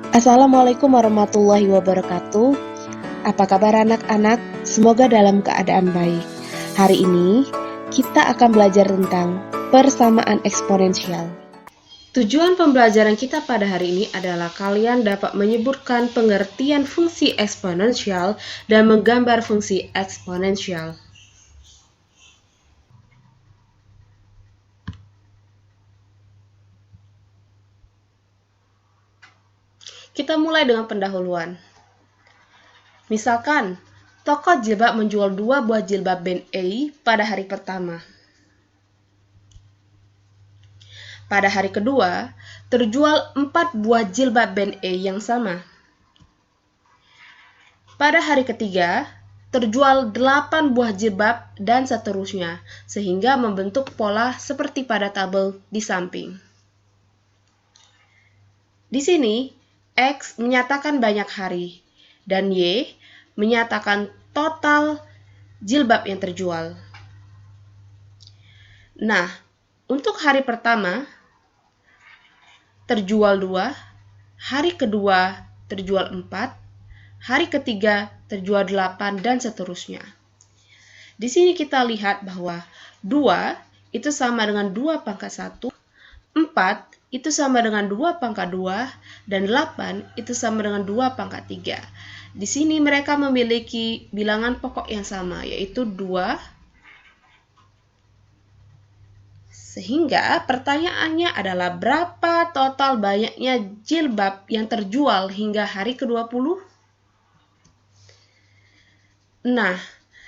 Assalamualaikum warahmatullahi wabarakatuh. Apa kabar anak-anak? Semoga dalam keadaan baik. Hari ini kita akan belajar tentang persamaan eksponensial. Tujuan pembelajaran kita pada hari ini adalah kalian dapat menyebutkan pengertian fungsi eksponensial dan menggambar fungsi eksponensial. Kita mulai dengan pendahuluan. Misalkan, toko jilbab menjual 2 buah jilbab band A pada hari pertama. Pada hari kedua, terjual 4 buah jilbab band A yang sama. Pada hari ketiga, terjual 8 buah jilbab dan seterusnya, sehingga membentuk pola seperti pada tabel di samping. Di sini, X menyatakan banyak hari, dan Y menyatakan total jilbab yang terjual. Nah, untuk hari pertama, terjual 2, hari kedua terjual 4, hari ketiga terjual 8, dan seterusnya. Di sini kita lihat bahwa 2 itu sama dengan 2 pangkat 1, 4 itu sama dengan 2 pangkat 2, dan 8 itu sama dengan 2 pangkat 3. Di sini mereka memiliki bilangan pokok yang sama, yaitu 2. Sehingga pertanyaannya adalah berapa total banyaknya jilbab yang terjual hingga hari ke-20? Nah,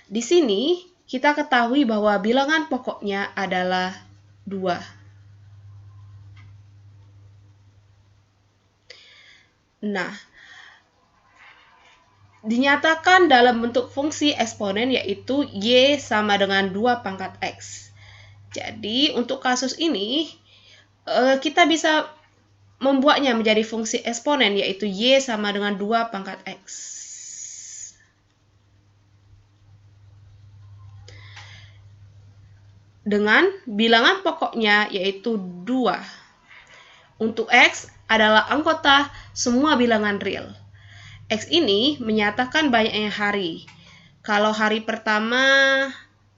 di sini kita ketahui bahwa bilangan pokoknya adalah 2. Nah, dinyatakan dalam bentuk fungsi eksponen yaitu Y sama dengan 2 pangkat X. Jadi, untuk kasus ini, kita bisa membuatnya menjadi fungsi eksponen yaitu Y sama dengan 2 pangkat X. Dengan bilangan pokoknya yaitu 2. Untuk X adalah anggota semua bilangan real. X ini menyatakan banyaknya hari. Kalau hari pertama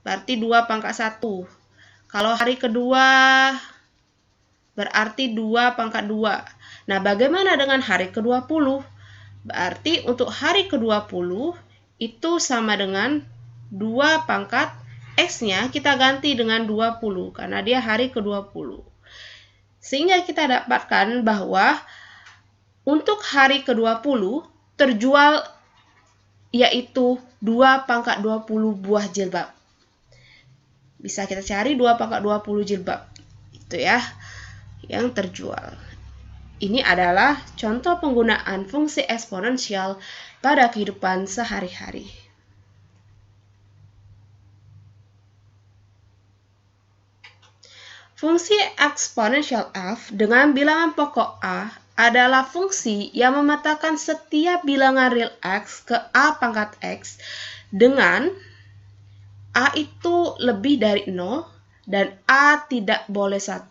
berarti 2 pangkat 1. Kalau hari kedua berarti 2 pangkat 2. Nah, bagaimana dengan hari ke-20? Berarti untuk hari ke-20 itu sama dengan 2 pangkat X-nya kita ganti dengan 20 karena dia hari ke-20. Sehingga kita dapatkan bahwa untuk hari ke-20 terjual yaitu 2 pangkat 20 buah jilbab. Bisa kita cari 2 pangkat 20 jilbab. Itu ya, yang terjual. Ini adalah contoh penggunaan fungsi eksponensial pada kehidupan sehari-hari. Fungsi eksponensial f dengan bilangan pokok a adalah fungsi yang memetakan setiap bilangan real x ke a pangkat x dengan a itu lebih dari 0 dan a tidak boleh 1.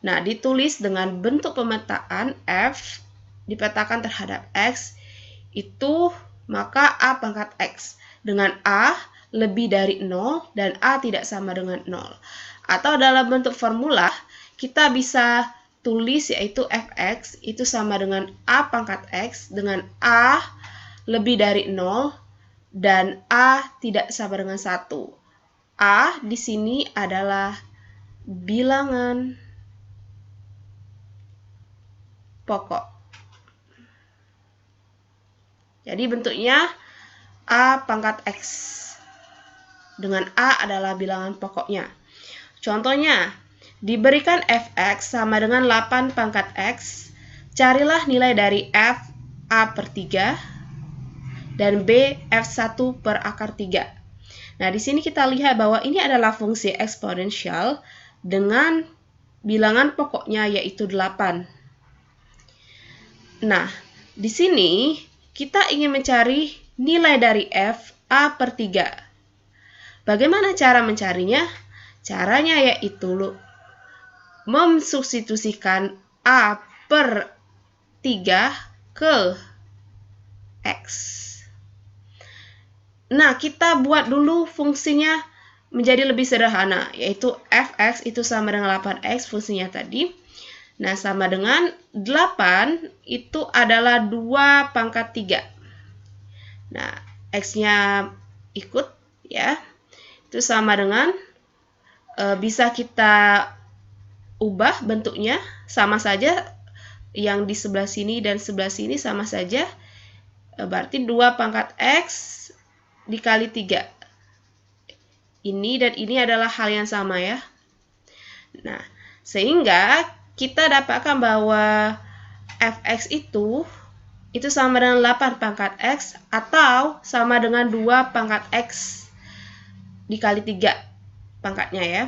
Nah, ditulis dengan bentuk pemetaan f dipetakan terhadap x itu maka a pangkat x dengan a lebih dari 0 dan a tidak sama dengan 0. Atau dalam bentuk formula, kita bisa tulis yaitu fx itu sama dengan a pangkat x dengan a lebih dari 0 dan a tidak sama dengan 1. A di sini adalah bilangan pokok. Jadi bentuknya a pangkat x dengan a adalah bilangan pokoknya. Contohnya, diberikan fx sama dengan 8 pangkat x, carilah nilai dari f a per 3 dan b f1 per akar 3. Nah, di sini kita lihat bahwa ini adalah fungsi eksponensial dengan bilangan pokoknya yaitu 8. Nah, di sini kita ingin mencari nilai dari f a per 3. Bagaimana cara mencarinya? Caranya yaitu memsubstitusikan a per 3 ke X. Nah, kita buat dulu fungsinya menjadi lebih sederhana, yaitu fx itu sama dengan 8x fungsinya tadi. Nah, sama dengan 8 itu adalah 2 pangkat 3. Nah, x-nya ikut ya. Itu sama dengan bisa kita ubah bentuknya, sama saja yang di sebelah sini dan sebelah sini sama saja. Berarti 2 pangkat x dikali 3. Ini dan ini adalah hal yang sama ya. Nah, sehingga kita dapatkan bahwa fx itu sama dengan 8 pangkat x atau sama dengan 2 pangkat x dikali 3 pangkatnya ya.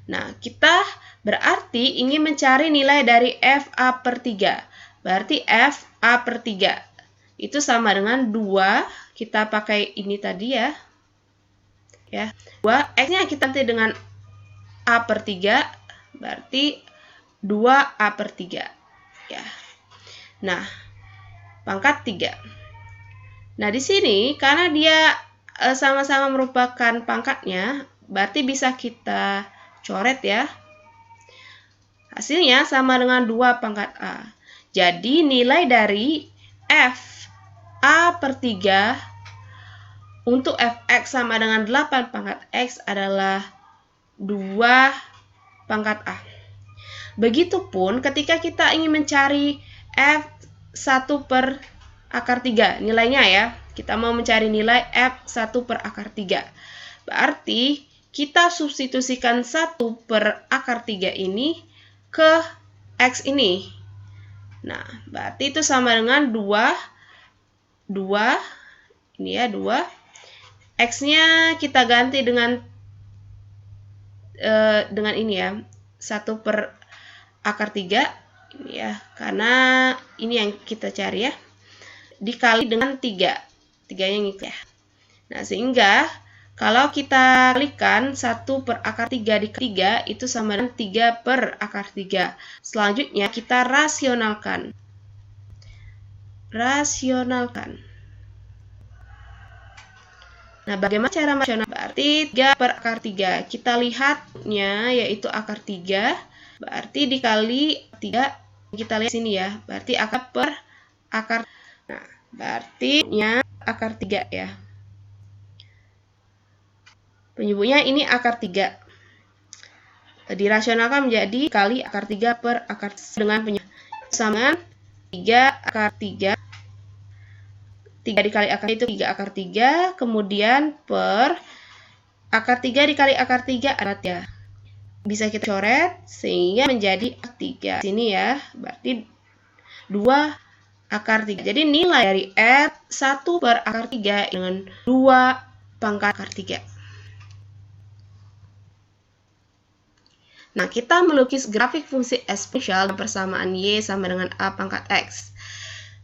Nah, kita berarti ingin mencari nilai dari fa per 3. Berarti fa per 3 itu sama dengan 2, kita pakai ini tadi ya. 2, x-nya kita ganti dengan a per 3, berarti 2a per 3. Ya. Nah, pangkat 3. Nah, di sini karena dia sama-sama merupakan pangkatnya, berarti bisa kita coret ya. Hasilnya sama dengan 2 pangkat a. Jadi, nilai dari f a per 3 untuk fx sama dengan 8 pangkat x adalah 2 pangkat a. Begitupun ketika kita ingin mencari f1 per akar 3 nilainya ya. Kita mau mencari nilai f1 per akar 3. Berarti kita substitusikan 1 per akar 3 ini ke x ini. Nah, berarti itu sama dengan 2 ini ya, 2. X-nya kita ganti dengan ini ya, 1 per akar 3 ini ya, karena ini yang kita cari ya, dikali dengan 3 yang ngikut ya. Nah, sehingga kalau kita kalikan 1 per akar 3 dikali 3 itu sama dengan 3 per akar 3. Selanjutnya kita rasionalkan. Nah, bagaimana cara rasional? Berarti 3 per akar 3. Kita lihatnya yaitu akar 3. Berarti dikali 3. Kita lihat sini ya. Berarti akar per akar. Nah, berarti akar 3 ya. Penyebutnya ini akar 3. Dirasionalkan menjadi kali akar 3 per akar dengan penyebut sama 3 akar 3. 3 dikali akar itu 3 akar 3, kemudian per akar 3 dikali akar 3 adalah 3. Bisa kita coret sehingga menjadi akar 3. Sini ya, berarti 2 akar 3. Jadi nilai dari f1 per akar 3 dengan 2 pangkat akar 3. Nah, kita melukis grafik fungsi eksponensial dan persamaan y sama dengan a pangkat x.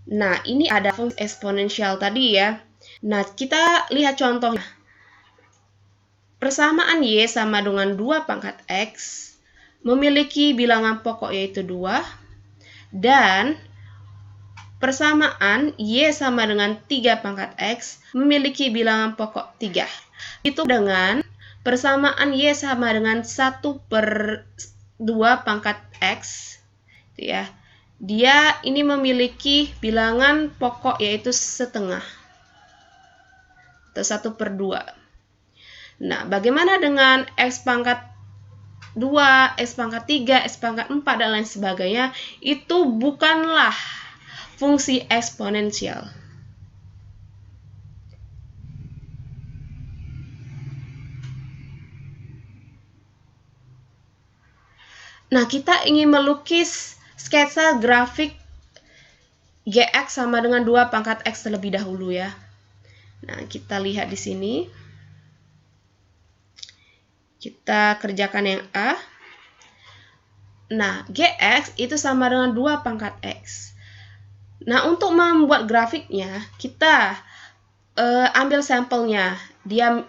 Nah, ini ada fungsi eksponensial tadi ya. Nah, kita lihat contohnya. Persamaan y sama dengan 2 pangkat x memiliki bilangan pokok yaitu 2 dan persamaan y sama dengan 3 pangkat x memiliki bilangan pokok 3. Itu dengan persamaan y sama dengan 1 per 2 pangkat x itu ya. Dia ini memiliki bilangan pokok yaitu setengah atau 1 per 2. Nah, bagaimana dengan x pangkat 2, x pangkat 3, x pangkat 4, dan lain sebagainya? Itu bukanlah fungsi eksponensial. Nah, kita ingin melukis sketsa grafik gx sama dengan 2 pangkat x terlebih dahulu ya. Nah, kita lihat di sini. Kita kerjakan yang A. Nah, gx itu sama dengan 2 pangkat x. Nah, untuk membuat grafiknya, kita ambil sampelnya. Dia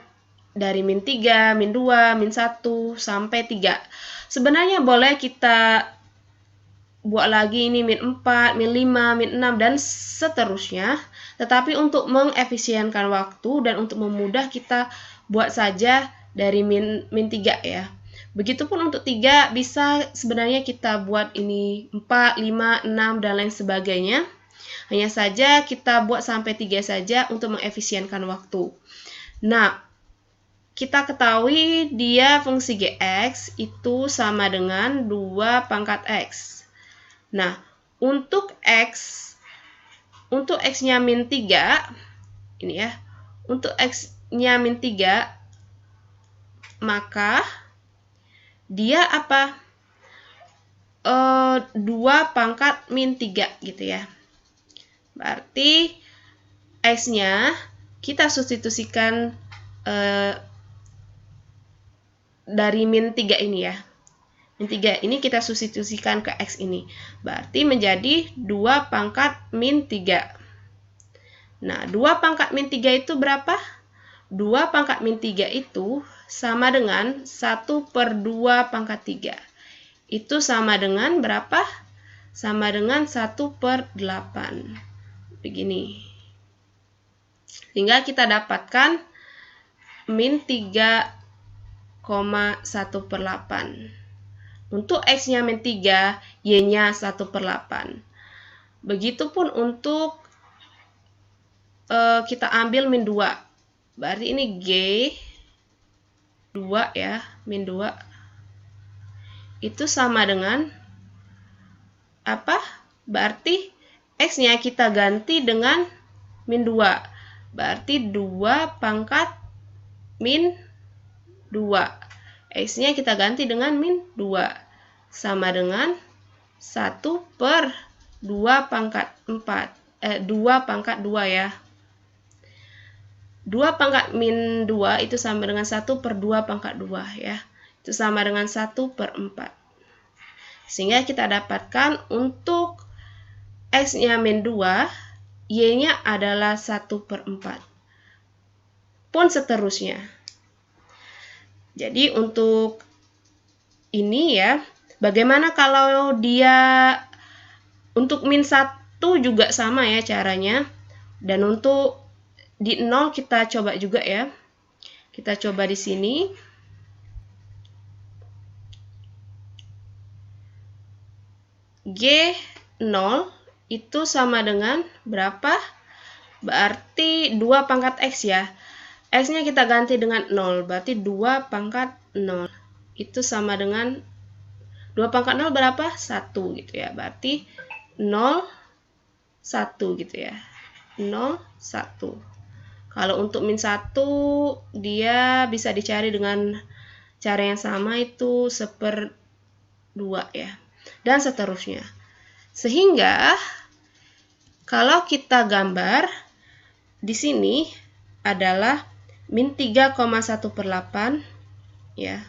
dari min 3, min 2, min 1, sampai 3. Sebenarnya boleh kita buat lagi ini min 4, min 5, min 6, dan seterusnya. Tetapi untuk mengefisienkan waktu dan untuk memudah, kita buat saja dari min 3 ya. Begitupun untuk 3 bisa sebenarnya kita buat ini 4, 5, 6, dan lain sebagainya. Hanya saja kita buat sampai 3 saja untuk mengefisienkan waktu. Nah, kita ketahui dia fungsi gx itu sama dengan 2 pangkat x. Nah, untuk x-nya min 3, ini ya, untuk x-nya min 3, maka dia apa? 2 pangkat min 3 gitu ya. Berarti x-nya kita substitusikan dari min 3 ini ya. Min 3 ini kita substitusikan ke x ini. Berarti menjadi 2 pangkat min 3. Nah, 2 pangkat min 3 itu berapa? 2 pangkat min 3 itu sama dengan 1/2 pangkat 3. Itu sama dengan berapa? Sama dengan 1/8. Begini. Sehingga kita dapatkan min 3,1/8. Untuk x-nya min 3, y-nya 1/8. Begitupun untuk kita ambil min 2. Berarti ini g 2 ya, min 2. Itu sama dengan apa? Berarti x-nya kita ganti dengan min 2. Berarti 2 pangkat min 2. X-nya kita ganti dengan min 2. Sama dengan 1/2 pangkat 4. 2 pangkat 2 ya. 2 pangkat min 2 itu sama dengan 1/2 pangkat 2 ya. Itu sama dengan 1/4. Sehingga kita dapatkan untuk x-nya min 2, y-nya adalah 1/4. Pun seterusnya. Jadi untuk ini ya, bagaimana kalau dia untuk min 1 juga sama ya caranya. Dan untuk di 0 kita coba juga ya. Kita coba di sini. G0 itu sama dengan berapa? Berarti 2 pangkat x ya. X-nya kita ganti dengan 0, berarti 2 pangkat 0. Itu sama dengan 2 pangkat 0 berapa? 1 gitu ya. Berarti 0, 1 gitu ya. 0, 1. Kalau untuk min 1, dia bisa dicari dengan cara yang sama, itu 1/2 ya. Dan seterusnya. Sehingga kalau kita gambar di sini adalah min 3,1/8 ya.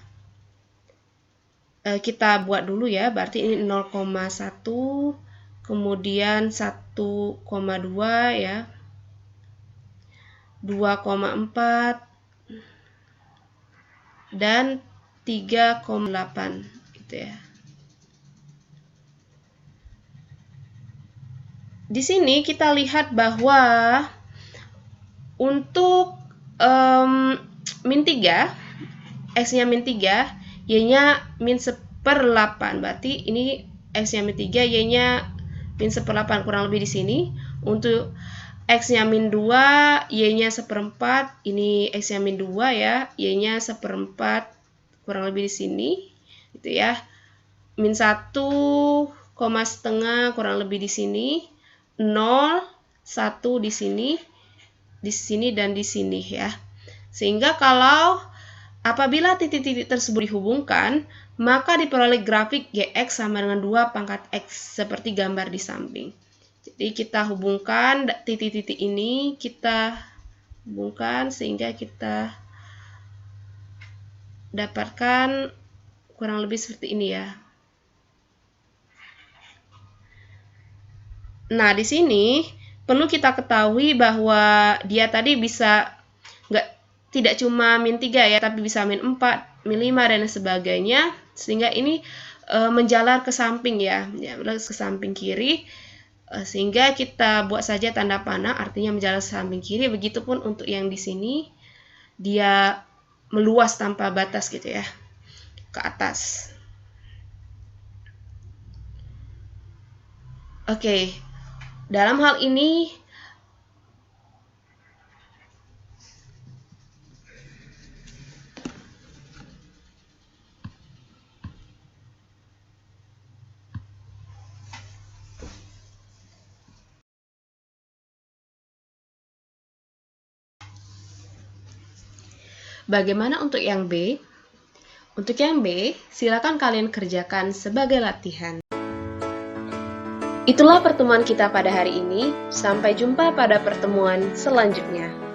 Kita buat dulu ya, berarti ini 0,1, kemudian 1,2 ya, 2,4 dan 3,8 gitu ya. Di sini kita lihat bahwa untuk min 3, x-nya min 3, y-nya min 1/8. Berarti ini x-nya min 3, y-nya min 1/8, kurang lebih di sini. Untuk x-nya min 2, y-nya 1/4. Ini x-nya min 2 ya, y-nya 1/4, kurang lebih di sini. Gitu ya. Min 1, 1/2 kurang lebih di sini. 0, 1 di sini dan di sini ya. Sehingga kalau apabila titik-titik tersebut dihubungkan, maka diperoleh grafik gx sama dengan 2 pangkat x seperti gambar di samping. Jadi kita hubungkan titik-titik ini, kita hubungkan sehingga kita dapatkan kurang lebih seperti ini ya. Nah, di sini perlu kita ketahui bahwa dia tadi bisa tidak cuma min 3 ya, tapi bisa min 4, min 5 dan sebagainya. Sehingga ini menjalar ke samping ya, ke samping kiri, sehingga kita buat saja tanda panah artinya menjalar ke samping kiri. Begitupun untuk yang di sini, dia meluas tanpa batas gitu ya, ke atas. Oke, dalam hal ini bagaimana untuk yang B? Untuk yang B, silakan kalian kerjakan sebagai latihan. Itulah pertemuan kita pada hari ini. Sampai jumpa pada pertemuan selanjutnya.